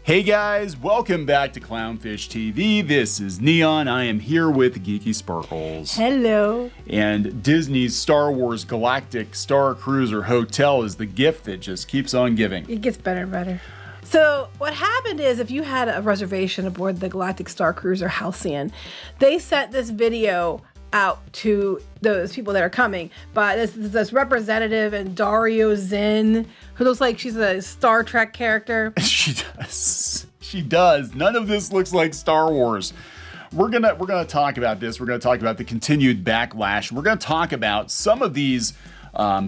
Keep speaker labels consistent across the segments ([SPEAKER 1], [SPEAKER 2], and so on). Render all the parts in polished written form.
[SPEAKER 1] Hey guys, welcome back to Clownfish TV. This is Neon. I am here with Geeky Sparkles.
[SPEAKER 2] Hello.
[SPEAKER 1] And Disney's Star Wars Galactic Starcruiser Hotel is the gift that just keeps on giving.
[SPEAKER 2] It gets better and better. So what happened is if you had a reservation aboard the Galactic Starcruiser Halcyon, they sent this video out to those people that are coming. But this representative, Endario Zinn, who looks like she's a Star Trek character.
[SPEAKER 1] She does. She does. None of this looks like Star Wars. We're gonna talk about this. We're gonna talk about the continued backlash. We're gonna talk about some of these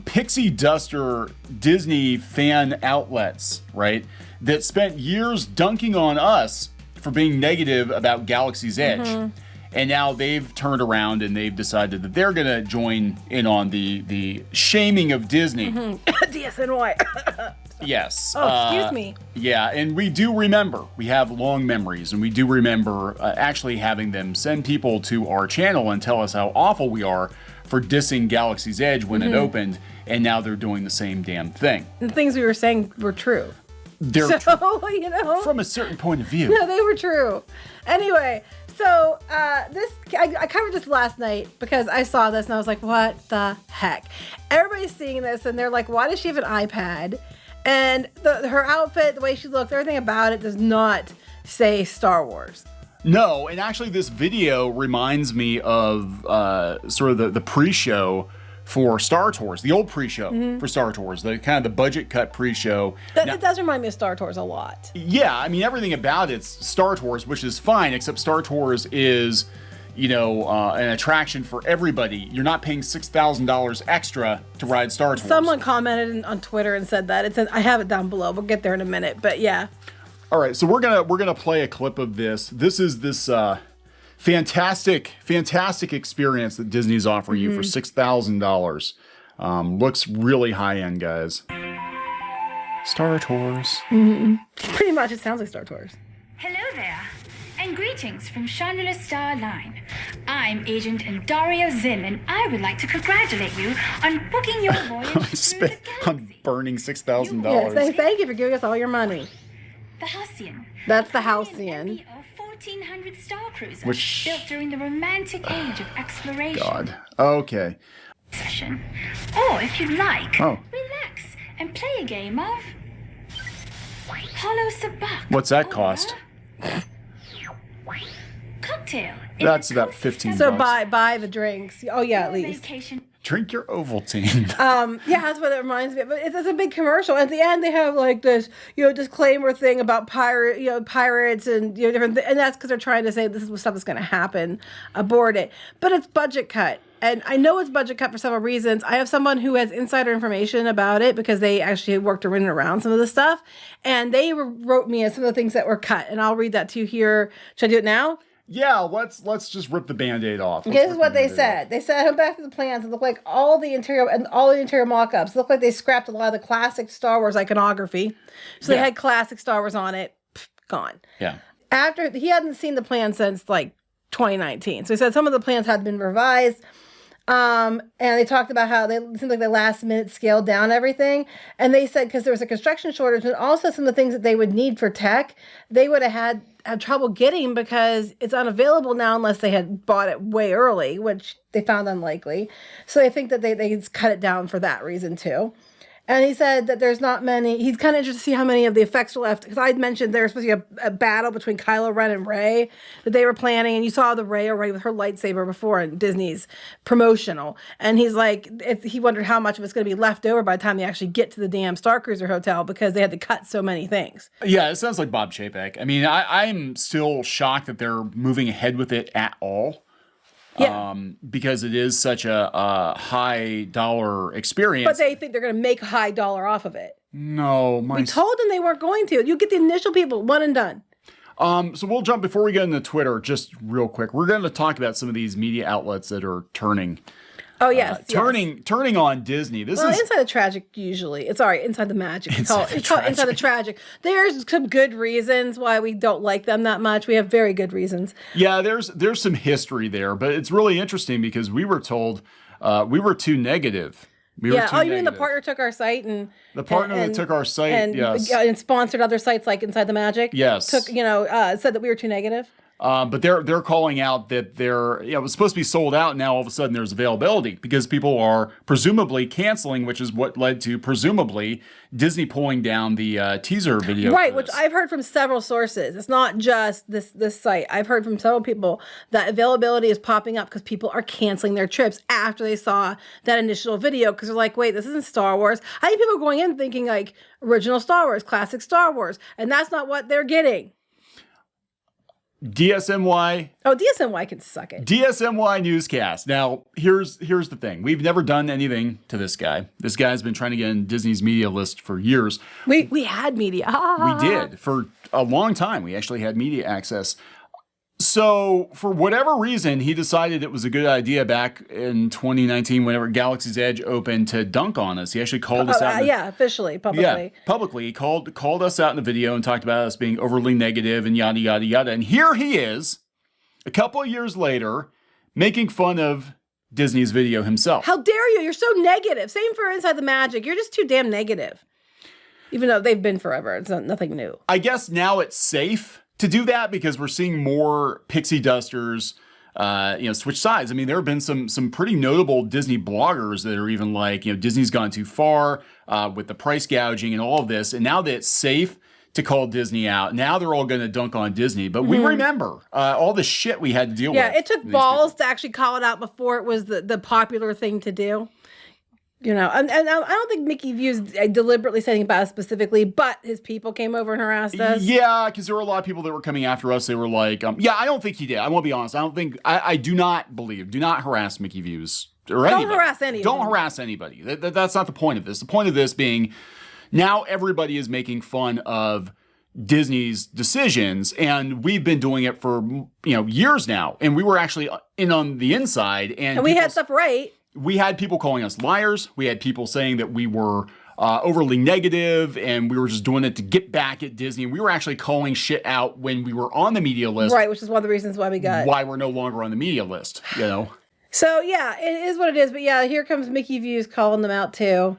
[SPEAKER 1] pixie duster Disney fan outlets, right? That spent years dunking on us for being negative about Galaxy's Edge. Mm-hmm. And now they've turned around and they've decided that they're going to join in on the shaming of Disney.
[SPEAKER 2] Mm-hmm. DSNY.
[SPEAKER 1] Yes.
[SPEAKER 2] Oh, excuse me.
[SPEAKER 1] Yeah, and we do remember. We have long memories, and we do remember actually having them send people to our channel and tell us how awful we are for dissing Galaxy's Edge when it opened, and now they're doing the same damn thing.
[SPEAKER 2] The things we were saying were true.
[SPEAKER 1] They're
[SPEAKER 2] you know.
[SPEAKER 1] From a certain point of view.
[SPEAKER 2] No, they were true. Anyway, so I covered this last night because I saw this and I was like, what the heck? Everybody's seeing this and they're like, why does she have an iPad? And her outfit, the way she looked, everything about it does not say Star Wars.
[SPEAKER 1] No, and actually this video reminds me of sort of the pre-show for Star Tours, the old pre-show for Star Tours, the kind of the budget cut pre-show.
[SPEAKER 2] It does remind me of Star Tours a lot.
[SPEAKER 1] Yeah, I mean, everything about it's Star Tours, which is fine, except Star Tours is, you know, an attraction for everybody. You're not paying $6,000 extra to ride Star Tours.
[SPEAKER 2] Someone commented on Twitter and said that. I have it down below. We'll get there in a minute, but yeah.
[SPEAKER 1] All right, so we're gonna play a clip of this. This is this fantastic experience that Disney's offering you for $6,000. Looks really high end, guys. Star Tours.
[SPEAKER 2] Pretty much, it sounds like Star Tours.
[SPEAKER 3] Hello there, and greetings from Chandler Star Line. I'm Agent Endario Zinn, and I would like to congratulate you on booking your voyage through the
[SPEAKER 1] I'm
[SPEAKER 3] galaxy.
[SPEAKER 1] burning $6,000.
[SPEAKER 2] Yes, thank you for giving us all your money.
[SPEAKER 3] The Halcyon.
[SPEAKER 2] That's the Halcyon.
[SPEAKER 3] 1400 Starcruiser,
[SPEAKER 1] Which-
[SPEAKER 3] built during the romantic age of exploration.
[SPEAKER 1] God. Okay.
[SPEAKER 3] Session. Or if you'd like,
[SPEAKER 1] Oh.
[SPEAKER 3] relax and play a game of Hollow Sabak.
[SPEAKER 1] What's that cost?
[SPEAKER 3] Cocktail.
[SPEAKER 1] That's about 15
[SPEAKER 2] So
[SPEAKER 1] bucks.
[SPEAKER 2] buy the drinks. Oh yeah, at least.
[SPEAKER 3] Vacation.
[SPEAKER 1] Drink your Ovaltine.
[SPEAKER 2] Yeah, that's what it reminds me of. But it's a big commercial. At the end, they have like this, disclaimer thing about pirates and different. And that's because they're trying to say this is what stuff that's going to happen aboard it. But it's budget cut, and I know it's budget cut for several reasons. I have someone who has insider information about it because they actually worked in and around some of the stuff, and they wrote me some of the things that were cut, and I'll read that to you here. Should I do it now?
[SPEAKER 1] Yeah, let's just rip the Band-Aid off.
[SPEAKER 2] Okay, this is what they said. They said, "Come back to the plans. It looked like all the interior mock-ups looked like they scrapped a lot of the classic Star Wars iconography. So they had classic Star Wars on it. Gone.
[SPEAKER 1] Yeah.
[SPEAKER 2] After he hadn't seen the plan since like 2019. So he said some of the plans had been revised. And they talked about how it seemed like they last minute scaled down everything. And they said because there was a construction shortage and also some of the things that they would need for tech, they would have had trouble getting because it's unavailable now unless they had bought it way early, which they found unlikely. So they think that they cut it down for that reason too. And he said that there's not many. He's kind of interested to see how many of the effects are left. Because I'd mentioned there was supposed to be a battle between Kylo Ren and Rey that they were planning. And you saw the Rey already with her lightsaber before in Disney's promotional. And he's like, he wondered how much of it's going to be left over by the time they actually get to the damn Starcruiser hotel because they had to cut so many things.
[SPEAKER 1] Yeah, it sounds like Bob Chapek. I mean, I'm still shocked that they're moving ahead with it at all.
[SPEAKER 2] Yeah.
[SPEAKER 1] Because it is such a high dollar experience.
[SPEAKER 2] But they think they're going to make a high dollar off of it.
[SPEAKER 1] No,
[SPEAKER 2] We told them they weren't going to. You get the initial people, one and done.
[SPEAKER 1] So we'll jump before we get into Twitter, just real quick. We're going to talk about some of these media outlets that are turning.
[SPEAKER 2] Oh, yes.
[SPEAKER 1] Turning on Disney. This is
[SPEAKER 2] Inside the Tragic usually. It's all right, Inside the Magic. It's called Inside the Tragic. There's some good reasons why we don't like them that much. We have very good reasons.
[SPEAKER 1] Yeah, there's some history there, but it's really interesting because we were told we were too negative We were too
[SPEAKER 2] Oh, you mean the
[SPEAKER 1] negative.
[SPEAKER 2] partner took our site
[SPEAKER 1] The partner that took our site,
[SPEAKER 2] and,
[SPEAKER 1] yes.
[SPEAKER 2] and sponsored other sites like Inside the Magic.
[SPEAKER 1] Yes.
[SPEAKER 2] Took, said that we were too negative.
[SPEAKER 1] But they're calling out that it was supposed to be sold out. Now all of a sudden there's availability because people are presumably canceling, which is what led to presumably Disney pulling down the teaser video.
[SPEAKER 2] Right, which I've heard from several sources. It's not just this site. I've heard from several people that availability is popping up because people are canceling their trips after they saw that initial video because they're like, wait, this isn't Star Wars. I think people are going in thinking like original Star Wars, classic Star Wars, and that's not what they're getting.
[SPEAKER 1] DSMY.
[SPEAKER 2] Oh, DSMY can suck it.
[SPEAKER 1] DSMY newscast. Now, here's the thing. We've never done anything to this guy. This guy's been trying to get in Disney's media list for years.
[SPEAKER 2] We had media.
[SPEAKER 1] We did. For a long time, we actually had media access. So, for whatever reason, he decided it was a good idea back in 2019, whenever Galaxy's Edge opened, to dunk on us. He actually called us out.
[SPEAKER 2] Officially, publicly.
[SPEAKER 1] Yeah, publicly. He called us out in the video and talked about us being overly negative and yada, yada, yada. And here he is, a couple of years later, making fun of Disney's video himself.
[SPEAKER 2] How dare you? You're so negative. Same for Inside the Magic. You're just too damn negative. Even though they've been forever. It's nothing new.
[SPEAKER 1] I guess now it's safe to do that because we're seeing more pixie dusters, switch sides. I mean, there have been some pretty notable Disney bloggers that are even like, Disney's gone too far with the price gouging and all of this. And now that it's safe to call Disney out, now they're all going to dunk on Disney. But we remember all the shit we had to deal with.
[SPEAKER 2] Yeah, it took balls to actually call it out before it was the popular thing to do. And I don't think Mickey Views deliberately saying about us specifically, but his people came over and harassed us.
[SPEAKER 1] Yeah, because there were a lot of people that were coming after us. They were like, I don't think he did. I won't be honest. I do not harass Mickey Views or anybody.
[SPEAKER 2] Don't harass anybody.
[SPEAKER 1] Don't harass anybody. That's not the point of this. The point of this being now everybody is making fun of Disney's decisions, and we've been doing it for years now. And we were actually in on the inside. And
[SPEAKER 2] we had stuff right.
[SPEAKER 1] We had people calling us liars. We had people saying that we were overly negative and we were just doing it to get back at Disney. We were actually calling shit out when we were on the media list.
[SPEAKER 2] Right, which is one of the reasons why
[SPEAKER 1] we're no longer on the media list,
[SPEAKER 2] So, yeah, it is what it is. But, yeah, here comes Mickey Views calling them out, too.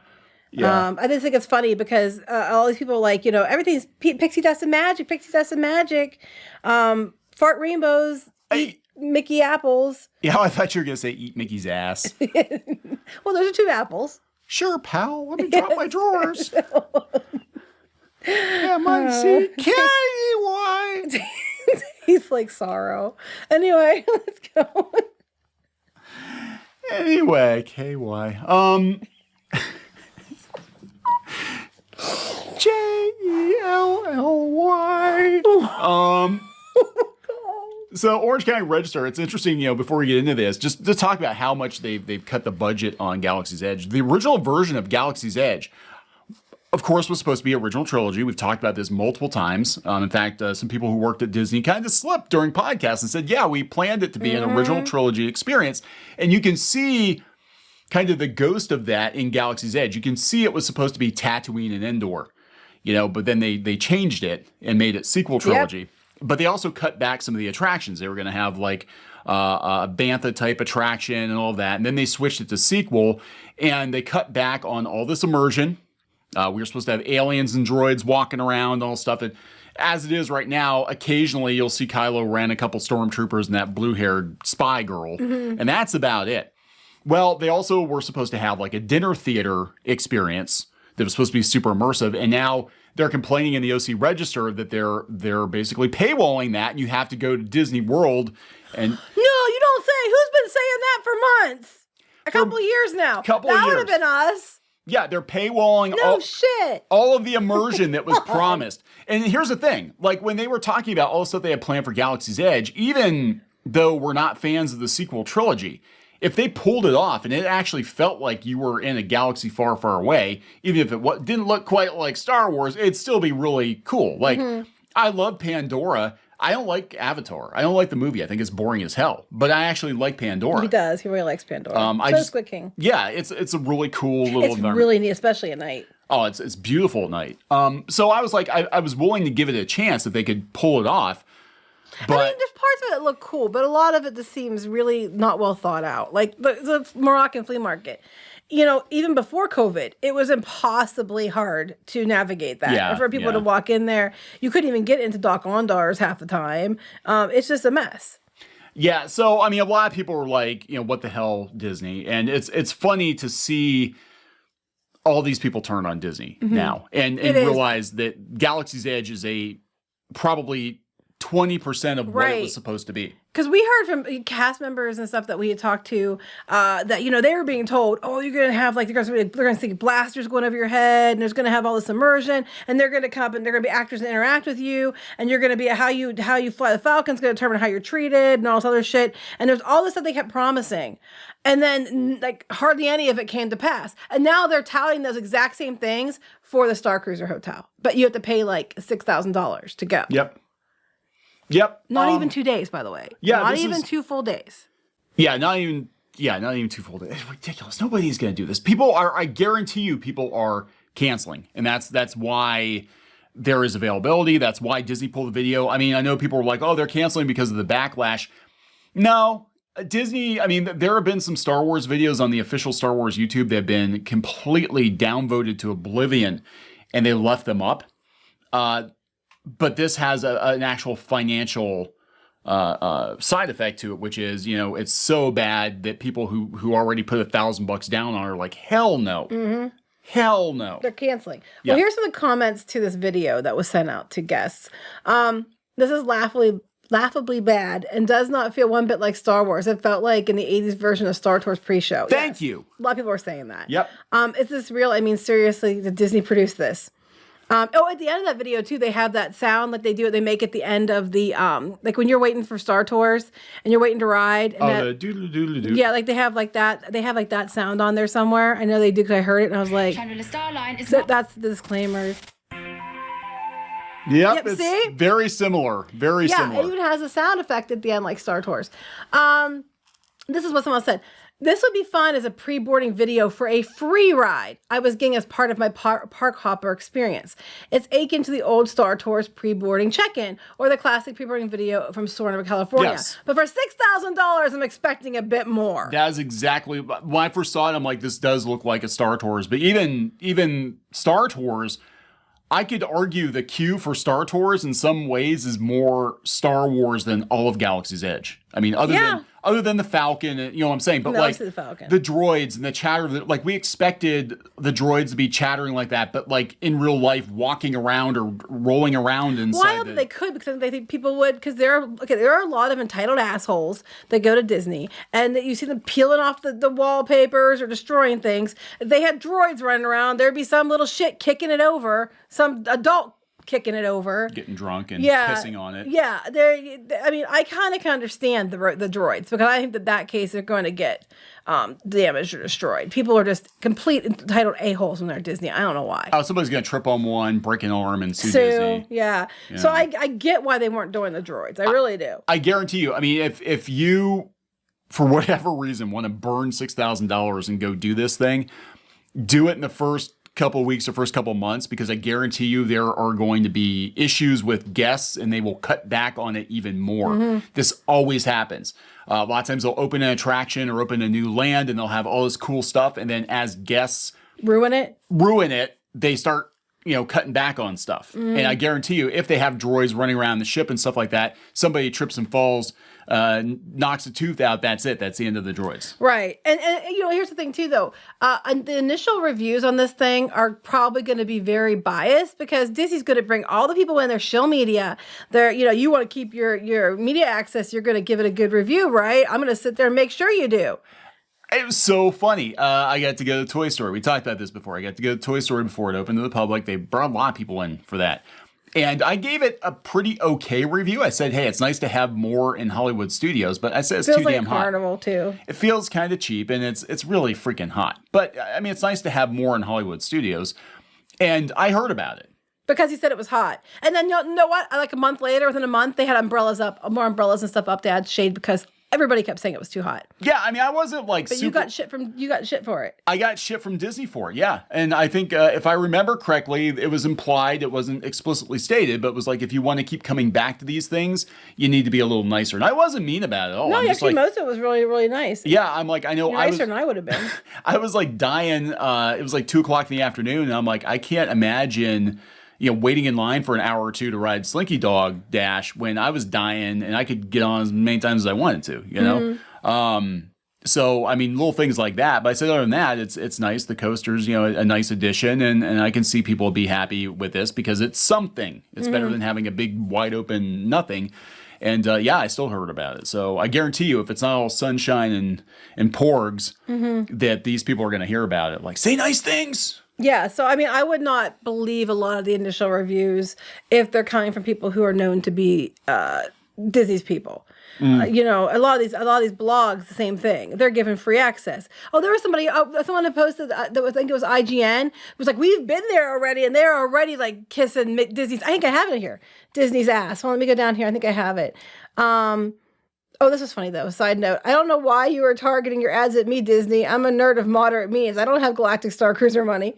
[SPEAKER 2] Yeah. I just think it's funny because all these people are like, everything's pixie dust and magic, fart rainbows, eat Mickey apples.
[SPEAKER 1] Yeah, I thought you were going to say eat Mickey's ass.
[SPEAKER 2] Well, those are 2 apples.
[SPEAKER 1] Sure, pal. Let me drop my drawers. M-I-C-K-E-Y.
[SPEAKER 2] He's like sorrow. Anyway, let's go.
[SPEAKER 1] Anyway, KY. J-E-L-L-Y. So Orange County Register, it's interesting, before we get into this, just to talk about how much they've cut the budget on Galaxy's Edge. The original version of Galaxy's Edge, of course, was supposed to be original trilogy. We've talked about this multiple times. In fact, some people who worked at Disney kind of slipped during podcasts and said, yeah, we planned it to be an original trilogy experience. And you can see kind of the ghost of that in Galaxy's Edge. You can see it was supposed to be Tatooine and Endor, but then they changed it and made it sequel trilogy. Yep. But they also cut back some of the attractions. They were going to have like a Bantha type attraction and all of that. And then they switched it to sequel and they cut back on all this immersion. We were supposed to have aliens and droids walking around and all stuff. And as it is right now, occasionally you'll see Kylo Ren, a couple stormtroopers, and that blue-haired spy girl. Mm-hmm. And that's about it. Well, they also were supposed to have like a dinner theater experience that was supposed to be super immersive. And now they're complaining in the OC Register that they're basically paywalling that, and you have to go to Disney World. And
[SPEAKER 2] no, you don't say. Who's been saying that for months? A couple of years now. That would have been us.
[SPEAKER 1] Yeah, they're paywalling all of the immersion that was promised. And here's the thing. Like, when they were talking about all the stuff they had planned for Galaxy's Edge, even though we're not fans of the sequel trilogy, if they pulled it off and it actually felt like you were in a galaxy far, far away, even if it didn't look quite like Star Wars, it'd still be really cool. Like, I love Pandora. I don't like Avatar. I don't like the movie. I think it's boring as hell. But I actually like Pandora.
[SPEAKER 2] He does. He really likes Pandora. So does Squid King.
[SPEAKER 1] Yeah, it's a really cool little environment.
[SPEAKER 2] It's really neat, especially at night.
[SPEAKER 1] Oh, it's beautiful at night. So I was like, I was willing to give it a chance if they could pull it off. But
[SPEAKER 2] I mean, there's parts of it that look cool, but a lot of it just seems really not well thought out. Like the Moroccan flea market. you know, even before COVID, it was impossibly hard to navigate that.
[SPEAKER 1] Yeah,
[SPEAKER 2] And for people
[SPEAKER 1] yeah.
[SPEAKER 2] to walk in there, you couldn't even get into Doc Ondars half the time. It's just a mess.
[SPEAKER 1] Yeah, so I mean, a lot of people were like, you know, what the hell, Disney? And it's funny to see all these people turn on Disney now and realize that Galaxy's Edge is probably 20% of what it was supposed to be.
[SPEAKER 2] Because we heard from cast members and stuff that we had talked to that, you know, they were being told, oh, you're going to have like, they're going to see blasters going over your head and there's going to have all this immersion and they're going to come and they're going to be actors that interact with you and you're going to be how you fly the Falcon's going to determine how you're treated and all this other shit. And there's all this stuff they kept promising. And then like hardly any of it came to pass. And now they're touting those exact same things for the Starcruiser hotel. But you have to pay like $6,000 to go.
[SPEAKER 1] Yep.
[SPEAKER 2] Not even 2 days, by the way.
[SPEAKER 1] Yeah,
[SPEAKER 2] not even 2 full days.
[SPEAKER 1] Yeah, not even 2 full days. It's ridiculous. Nobody's going to do this. I guarantee you, people are canceling. And that's why there is availability. That's why Disney pulled the video. I mean, I know people were like, oh, they're canceling because of the backlash. No, Disney, I mean, there have been some Star Wars videos on the official Star Wars YouTube that have been completely downvoted to oblivion, and they left them up. But this has an actual financial side effect to it, which is, you know, it's so bad that people who already put $1,000 down on it are like, hell no. Hell no.
[SPEAKER 2] They're canceling. Well, here's some of the comments to this video that was sent out to guests. This is laughably bad and does not feel one bit like Star Wars. It felt like in the 80s version of Star Tours pre-show.
[SPEAKER 1] Thank you.
[SPEAKER 2] A lot of people are saying that.
[SPEAKER 1] Yep.
[SPEAKER 2] Is this real? I mean, seriously, did Disney produce this? At the end of that video too, they have that sound like they make at the end of the like when you're waiting for Star Tours and you're waiting to ride. And
[SPEAKER 1] the doodle doodle doodle.
[SPEAKER 2] Yeah, like they have like that. They have like that sound on there somewhere. I know they do because I heard it and I was like,
[SPEAKER 3] Chandler Starline is
[SPEAKER 2] that's the disclaimer.
[SPEAKER 1] Yep, it's
[SPEAKER 2] see?
[SPEAKER 1] very similar. Very similar.
[SPEAKER 2] Yeah, it even has a sound effect at the end like Star Tours. This is what someone said. This would be fun as a pre-boarding video for a free ride I was getting as part of my park hopper experience. It's akin to the old Star Tours pre-boarding check-in or the classic pre-boarding video from Soarin' over California.
[SPEAKER 1] Yes.
[SPEAKER 2] But for $6,000, I'm expecting a bit more.
[SPEAKER 1] That is exactly, when I first saw it, I'm like, this does look like a Star Tours. But even Star Tours, I could argue the queue for Star Tours in some ways is more Star Wars than all of Galaxy's Edge. I mean, other than the Falcon, you know what I'm saying? But like the droids and the chatter, like we expected the droids to be chattering like that, but like in real life, walking around or rolling around inside.
[SPEAKER 2] Well, I hope they could because they think people would, because there are a lot of entitled assholes that go to Disney and that you see them peeling off the wallpapers or destroying things. If they had droids running around, there'd be some little shit kicking it over, some adult kicking it over,
[SPEAKER 1] getting drunk and pissing on it.
[SPEAKER 2] Yeah, I mean, I kind of can understand the droids because I think that case they're going to get damaged or destroyed. People are just complete entitled a-holes when they're at Disney. I don't know why.
[SPEAKER 1] Oh, somebody's gonna trip on one, break an arm, and sue Disney.
[SPEAKER 2] Yeah. So I get why they weren't doing the droids. I really do.
[SPEAKER 1] I guarantee you. I mean, if you, for whatever reason, want to burn $6,000 and go do this thing, do it in the first couple of weeks or first couple of months, because I guarantee you there are going to be issues with guests and they will cut back on it even more. This always happens. A lot of times they'll open an attraction or open a new land and they'll have all this cool stuff, and then as guests
[SPEAKER 2] ruin it,
[SPEAKER 1] they start cutting back on stuff. And I guarantee you, if they have droids running around the ship and stuff like that, somebody trips and falls, knocks a tooth out, that's it. That's the end of the droids.
[SPEAKER 2] Right. And here's the thing too, though. The initial reviews on this thing are probably going to be very biased because Disney's going to bring all the people in their shill media. You want to keep your media access. You're going to give it a good review, right? I'm going to sit there and make sure you do.
[SPEAKER 1] It was so funny. I got to go to Toy Story. We talked about this before. I got to go to Toy Story before it opened to the public. They brought a lot of people in for that. And I gave it a pretty okay review. I said, hey, it's nice to have more in Hollywood studios, but I said it's too damn hot.
[SPEAKER 2] Carnival too.
[SPEAKER 1] It feels kind of cheap, and it's really freaking hot. But, I mean, it's nice to have more in Hollywood studios. And I heard about it.
[SPEAKER 2] Because he said it was hot. And then, you know what? Like a month later, within a month, they had umbrellas up, more umbrellas and stuff up to add shade because everybody kept saying it was too hot.
[SPEAKER 1] Yeah, I mean, I wasn't like
[SPEAKER 2] But
[SPEAKER 1] super...
[SPEAKER 2] you got shit for it.
[SPEAKER 1] I got shit from Disney for it, yeah. And I think if I remember correctly, it was implied, it wasn't explicitly stated, but it was like, if you want to keep coming back to these things, you need to be a little nicer. And I wasn't mean about it at all.
[SPEAKER 2] No,
[SPEAKER 1] I'm just
[SPEAKER 2] actually,
[SPEAKER 1] like,
[SPEAKER 2] most of it was really, really nice.
[SPEAKER 1] yeah, I'm like, I know
[SPEAKER 2] You're nicer than I would have been.
[SPEAKER 1] I was like dying. It was like 2:00 in the afternoon, and I'm like, I can't imagine, waiting in line for an hour or two to ride Slinky Dog Dash when I was dying and I could get on as many times as I wanted to, So, I mean, little things like that. But I said, other than that, it's nice. The coaster's, a nice addition, and I can see people be happy with this because it's something. It's better than having a big, wide open nothing. And yeah, I still heard about it. So I guarantee you, if it's not all sunshine and porgs, that these people are going to hear about it. Like, say nice things.
[SPEAKER 2] Yeah, so I mean, I would not believe a lot of the initial reviews if they're coming from people who are known to be Disney's people. A lot of these blogs, the same thing. They're given free access. Oh, there was someone who posted that I think it was IGN. It was like, we've been there already, and they're already like kissing Disney's. I think I have it here. Disney's ass. Well, let me go down here. I think I have it. Oh, this was funny though. Side note: I don't know why you are targeting your ads at me, Disney. I'm a nerd of moderate means. I don't have Galactic Starcruiser money.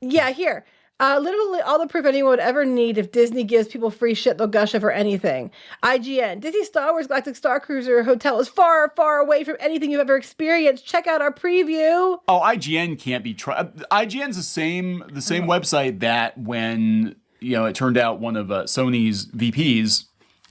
[SPEAKER 2] Yeah, here. Literally all the proof anyone would ever need. If Disney gives people free shit, they'll gush over anything. IGN. Disney Star Wars Galactic Starcruiser Hotel is far, far away from anything you've ever experienced. Check out our preview.
[SPEAKER 1] Oh, IGN can't be IGN's the same website that when, it turned out one of Sony's VPs,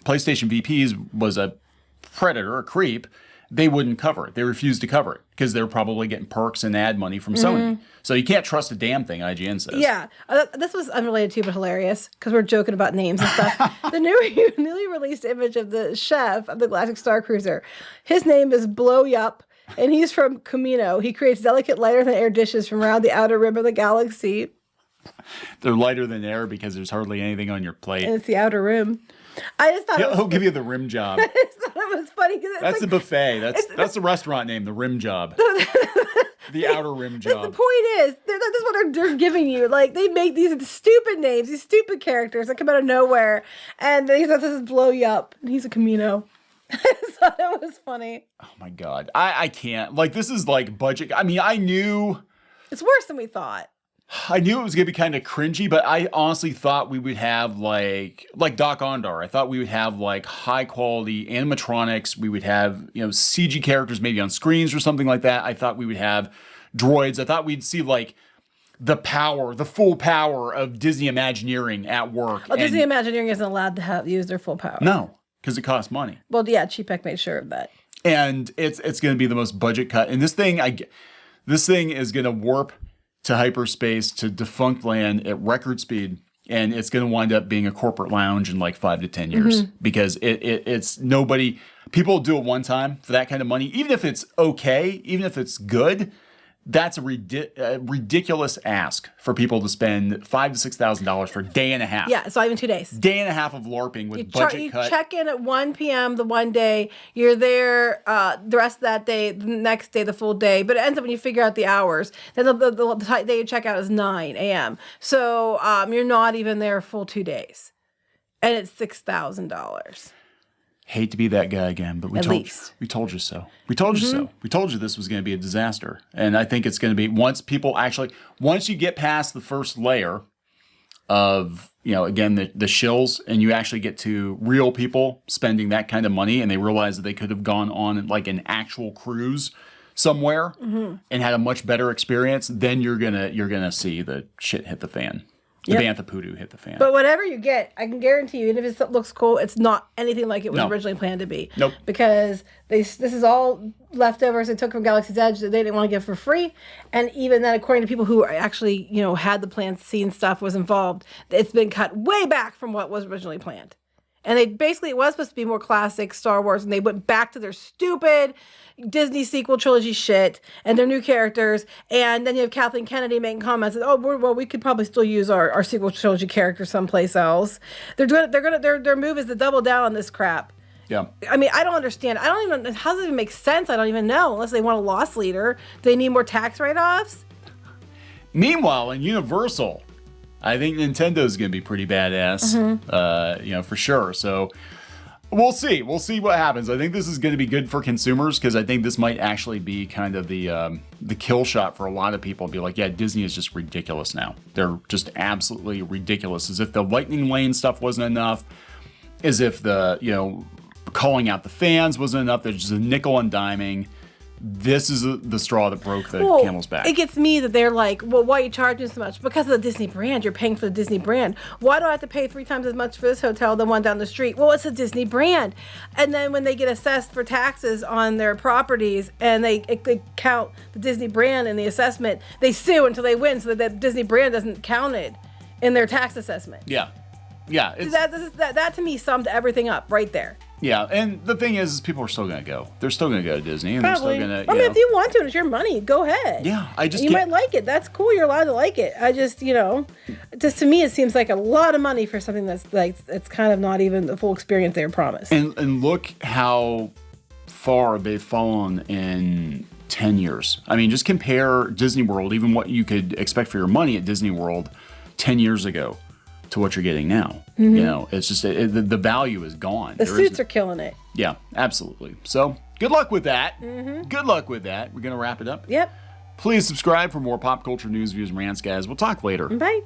[SPEAKER 1] PlayStation VPs, was a predator, a creep, they wouldn't cover it. They refused to cover it because they're probably getting perks and ad money from Sony. So you can't trust a damn thing, IGN says.
[SPEAKER 2] Yeah. This was unrelated to, but hilarious because we're joking about names and stuff. The newly released image of the chef of the Galactic Starcruiser. His name is Whop, and he's from Camino. He creates delicate, lighter-than-air dishes from around the outer rim of the galaxy.
[SPEAKER 1] They're lighter than air because there's hardly anything on your plate.
[SPEAKER 2] And it's the outer rim. I just thought
[SPEAKER 1] he'll give you the rim job.
[SPEAKER 2] I just thought it was funny.
[SPEAKER 1] That's the buffet. That's the restaurant name, the rim job. The outer rim job.
[SPEAKER 2] The point is, that's what they're giving you. Like, they make these stupid names, these stupid characters that come out of nowhere. And this is Blow Yup. And he's a Camino. I just thought it was funny.
[SPEAKER 1] Oh, my God. I can't. Like, this is like budget. I mean, I knew.
[SPEAKER 2] It's worse than we thought.
[SPEAKER 1] I knew it was going to be kind of cringy, but I honestly thought we would have like Doc Ondar. I thought we would have like high quality animatronics. We would have, CG characters maybe on screens or something like that. I thought we would have droids. I thought we'd see like the full power of Disney Imagineering at work.
[SPEAKER 2] Oh, Disney Imagineering isn't allowed to use their full power.
[SPEAKER 1] No, because it costs money.
[SPEAKER 2] Well, yeah, Cheapek made sure of that.
[SPEAKER 1] And it's going to be the most budget cut. And this thing is going to warp to hyperspace, to defunct land at record speed, and it's going to wind up being a corporate lounge in like 5 to 10 years because it's nobody. People do it one time for that kind of money, even if it's okay, even if it's good. That's a ridiculous ask for people to spend $5,000 to $6,000 for a day and a half.
[SPEAKER 2] Yeah, it's not even 2 days.
[SPEAKER 1] Day and a half of LARPing with budget cut.
[SPEAKER 2] You check in at 1 p.m. the one day. You're there the rest of that day, the next day, the full day. But it ends up when you figure out the hours. Then the day you check out is 9 a.m. So you're not even there a full 2 days. And it's $6,000.
[SPEAKER 1] Hate to be that guy again, but we told you so. We told you so. We told you this was going to be a disaster. And I think it's going to be once you get past the first layer of, again, the shills, and you actually get to real people spending that kind of money, and they realize that they could have gone on like an actual cruise somewhere and had a much better experience, then you're gonna see the shit hit the fan. The Bantha Poodoo hit the fan.
[SPEAKER 2] But whatever you get, I can guarantee you, even if it looks cool, it's not anything like it was originally planned to be.
[SPEAKER 1] Nope.
[SPEAKER 2] Because this is all leftovers they took from Galaxy's Edge that they didn't want to give for free. And even then, according to people who actually, had the plans, seen stuff, was involved, it's been cut way back from what was originally planned. And it was supposed to be more classic Star Wars, and they went back to their stupid Disney sequel trilogy shit and their new characters. And then you have Kathleen Kennedy making comments that, we could probably still use our sequel trilogy characters someplace else. Their move is to double down on this crap.
[SPEAKER 1] Yeah.
[SPEAKER 2] I mean, I don't understand. How does it even make sense? I don't even know. Unless they want a loss leader. Do they need more tax write-offs?
[SPEAKER 1] Meanwhile, in Universal, I think Nintendo's going to be pretty badass, for sure. So We'll see. We'll see what happens. I think this is going to be good for consumers because I think this might actually be kind of the kill shot for a lot of people. Be like, yeah, Disney is just ridiculous now. They're just absolutely ridiculous. As if the Lightning Lane stuff wasn't enough. As if the, calling out the fans wasn't enough. They're just a nickel and diming. This is the straw that broke the camel's back.
[SPEAKER 2] It gets me that they're like, well, why are you charging so much? Because of the Disney brand. You're paying for the Disney brand. Why do I have to pay 3 times as much for this hotel than one down the street? Well, it's a Disney brand. And then when they get assessed for taxes on their properties and they count the Disney brand in the assessment, they sue until they win so that the Disney brand doesn't count it in their tax assessment.
[SPEAKER 1] Yeah. Yeah.
[SPEAKER 2] That to me summed everything up right there.
[SPEAKER 1] Yeah, and the thing is people are still going to go. They're still going to go to Disney. And
[SPEAKER 2] Probably.
[SPEAKER 1] They're still going to,
[SPEAKER 2] if you want to, and it's your money, go ahead.
[SPEAKER 1] Yeah,
[SPEAKER 2] You might like it. That's cool. You're allowed to like it. I just, just to me, it seems like a lot of money for something that's like, it's kind of not even the full experience they were promised.
[SPEAKER 1] And look how far they've fallen in 10 years. I mean, just compare Disney World, even what you could expect for your money at Disney World 10 years ago to what you're getting now. It's just the value is gone.
[SPEAKER 2] The suits are killing it.
[SPEAKER 1] Yeah, absolutely. So good luck with that. Good luck with that. We're going to wrap it up.
[SPEAKER 2] Yep.
[SPEAKER 1] Please subscribe for more pop culture news, views, and rants, guys. We'll talk later.
[SPEAKER 2] Bye.